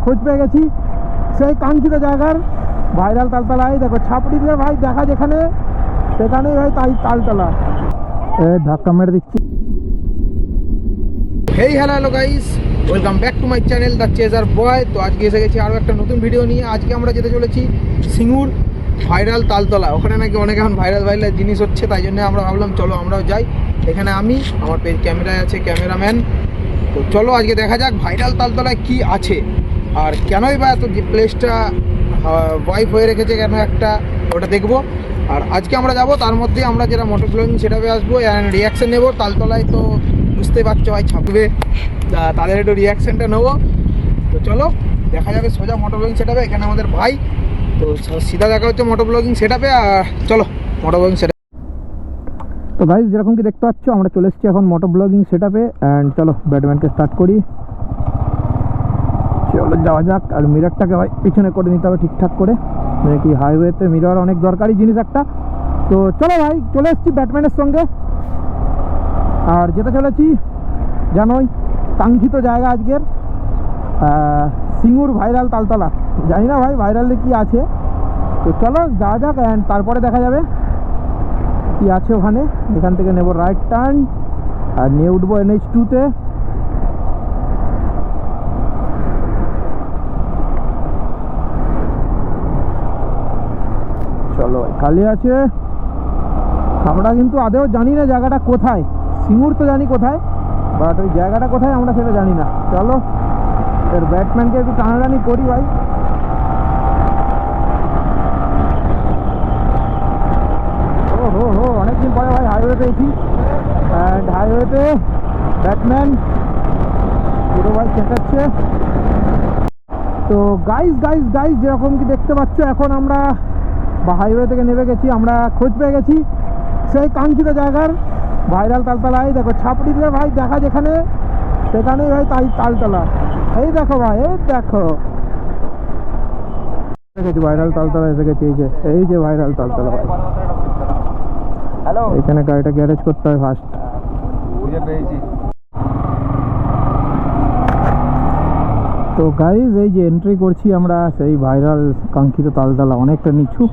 খোঁজ পেয়ে গেছি সেই কাঙ্ক্ষিত জায়গার ভাইরাল তালতলায়। দেখো ছাপড়ি দিয়ে ভাই দেখা যেখানে সেখানেই ভাই তালতলা। ধাক্কা মেরে দিচ্ছি। Hey hello guys, welcome back to my channel the chaser boy. তো আজকে এসে গেছি আরও একটা নতুন ভিডিও নিয়ে। আজকে আমরা যেতে চলেছি সিঙ্গুর ভাইরাল তালতলা। ওখানে নাকি অনেক এখন ভাইরাল জিনিস হচ্ছে, তাই জন্য আমরা ভাবলাম চলো আমরাও যাই। এখানে আমি, আমার ক্যামেরায় আছে ক্যামেরাম্যান। তো চলো আজকে দেখা যাক ভাইরাল তালতলায় কি আছে আর কেনই বা এত প্লেসটা ওয়াইফ হয়ে রেখেছে কেন একটা, ওটা দেখবো। আর আজকে আমরা যাব, তার মধ্যে আমরা যেটা মোটর ব্লগিং সেটাতে আসবো অ্যান্ড রিয়াকশান নেবো। তালতলায় তো বুঝতে পারছো ভাই ছাপবে, তাদের একটু রিয়াকশানটা নেবো। তো চলো দেখা যাবে সোজা মোটর ব্লগিং সেটাপে। এখানে আমাদের ভাই, তো সিধা দেখা হচ্ছে মোটর ব্লগিং সেটাপে। আর চলো মোটর ব্লগিং সেটা। তো ভাই যেরকম কি দেখতে পাচ্ছ আমরা চলে এসেছি এখন মোটর ব্লগিং সেটাপে অ্যান্ড চলো ব্যাটম্যানকে স্টার্ট করি। চলো যাওয়া যাক। আর মিররটাকে ভাই পিছনে করে নিতে হবে ঠিকঠাক করে, মানে কি হাইওয়েতে মিরর অনেক দরকারি জিনিস একটা। তো চলো ভাই চলে এসেছি ব্যাটম্যানের সঙ্গে। আর যেতে চলেছি জানোই কাঙ্ক্ষিত জায়গা আজকের, সিঙ্গুর ভাইরাল তালতলা। জানি না ভাই ভাইরালে কি আছে, তো চলো যাওয়া যাক অ্যান্ড তারপরে দেখা যাবে কি আছে ওখানে। এখান থেকে নেব রাইট টার্ন আর নিয়ে উঠবো NH2-তে। চলো খালি আছে। আমরা কিন্তু আদেও জানি না জায়গাটা কোথায়। সিঙ্গুর তো জানি কোথায়, বাট ওই জায়গাটা কোথায় আমরা সেটা জানি না। চলো এর ব্যাটম্যানকে একটু টানাটানি করি ভাই। অনেকদিন পরে ভাই হাইওয়েতে এসি অ্যান্ড হাইওয়েতে ব্যাটম্যান পুরো ভাই চেঁচাচ্ছে। তো গাইজ যেরকম কি দেখতে পাচ্ছ এখন আমরা হাইওয়ে থেকে নেমে গেছি। আমরা খোঁজ পেয়ে গেছি সেই কাঙ্ক্ষিত জায়গার ভাইরাল তালতলায়। দেখো ছাপড়ি দিয়ে ভাই দেখা যেখানে সেখানেই ভাই তালতলা। এই দেখো ভাই, এই দেখো গেছি ভাইরাল তালতলা এসে গেছি। এই যে ভাইরাল তালতলা ভাই। এখানে গাড়িটা গ্যারেজ করতে হয় ফার্স্ট। তো গাইজ এই যে এন্ট্রি করছি আমরা সেই ভাইরাল কাঙ্ক্ষিত তালতলা, অনেকটা নিচু।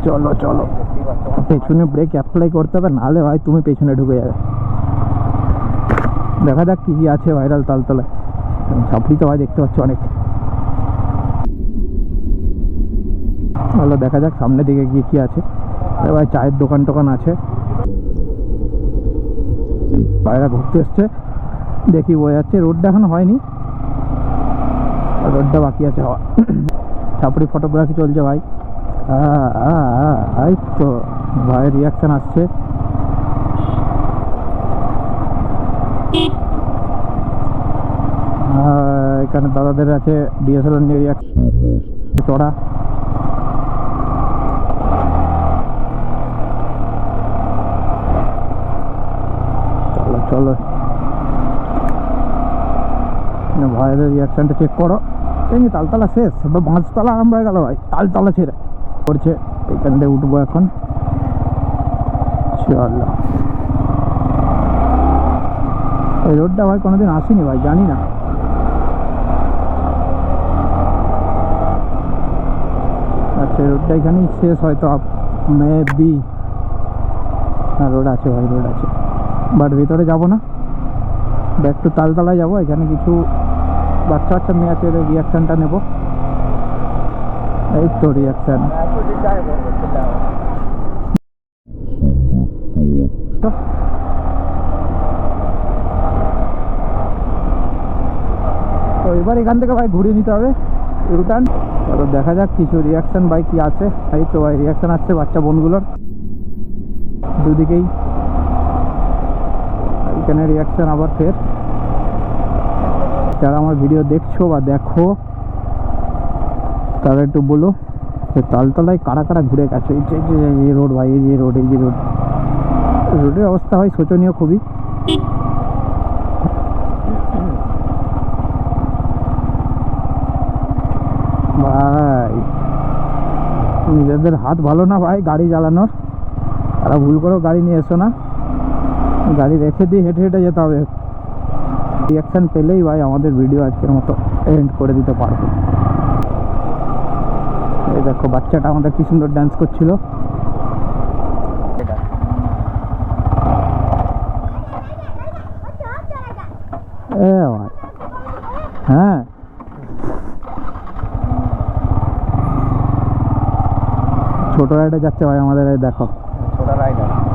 চলো চলো পেছনে ব্রেক অ্যাপ্লাই করতে হবে, নাহলে ভাই তুমি পেছনে ঢুকে যাবে। দেখা যাক কি কি আছে ভাইরাল তালতলায়। ছাপড়ি তো ভাই দেখতে পাচ্ছ অনেক। ভালো দেখা যাক সামনের দিকে গিয়ে কি আছে। ভাই চায়ের দোকান টোকান আছে, বাইরে ঘুরতে এসছে দেখি বয়ে যাচ্ছে। রোডটা এখন হয়নি, রোডটা বাকি আছে হওয়া। ছাপড়ি ফটোগ্রাফি চলছে ভাই। এই তো ভাইয়ের রিয়াকশান আসছে। এখানে দাদাদের আছে DSLR নিয়ে রিয়াকশন চড়া। চলো চলো ভাইয়ের রিয়াকশানটা চেক করো। এই তালতলা শেষ, এবার 5 তলা আরম্ভ হয়ে গেল ভাই। তালতলা ছেড়ে করছে, এখান থেকে উঠবো এখন। চলো এই রোডটা ভাই কোনোদিন আসিনি ভাই, জানি না। আচ্ছা রোডটা এখানেই শেষ হয়তো, মেবি। হ্যাঁ রোড আছে ভাই, রোড আছে, বাট ভিতরে যাবো না, ব্যাক টু তালতলায় যাবো। এখানে কিছু বাচ্চা মেয়ে আছে, রিয়াকশানটা নেব। এই তো রিয়াকশান। তো এবার এখান থেকে ভাই ঘুরিয়ে নিতে হবে ইউটার্ন। তো দেখা যাক কিছু রিয়াকশান ভাই কি আছে। এই তো ভাই রিয়াকশান আসছে বাচ্চা বোনগুলোর দুদিকেই। এখানে রিয়াকশান আবার ফের। যারা আমার ভিডিও দেখছো বা দেখো তারা একটু বলো যে তালতলায় কারা কারা ঘুরে গেছে। এই রোড ভাই, এই যে রোড, এই যে রোড, রোডের অবস্থা ভাই শোচনীয় খুবই। ভাই নিজেদের হাত ভালো না ভাই গাড়ি চালানোর, তারা ভুল করেও গাড়ি নিয়ে এসো না, গাড়ি রেখে দিয়ে হেঁটে হেঁটে যেতে হবে। রিয়াকশান পেলেই ভাই আমাদের ভিডিও আজকের মতো এন্ড করে দিতে পারবো। এই দেখো বাচ্চাটা আমাদের কি সুন্দর ডান্স করছিল। হ্যাঁ ছোট রাইডার যাচ্ছে ভাই আমাদের, এই দেখো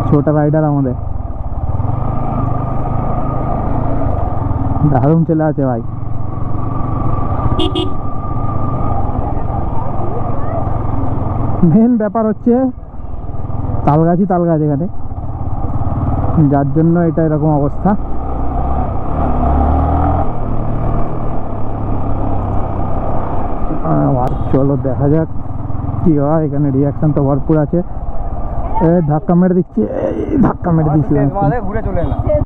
ছোট রাইডার আমাদের দারুণ চলে আছে ভাই। মেন ব্যাপার হচ্ছে তাল গাছ এখানে, যার জন্য এটা এরকম অবস্থা। চলো দেখা যাক কি হয়। এখানে রিয়াকশন তো ভরপুর আছে। ধাক্কা মেরে দিচ্ছি, ধাক্কা মেরে দিচ্ছি।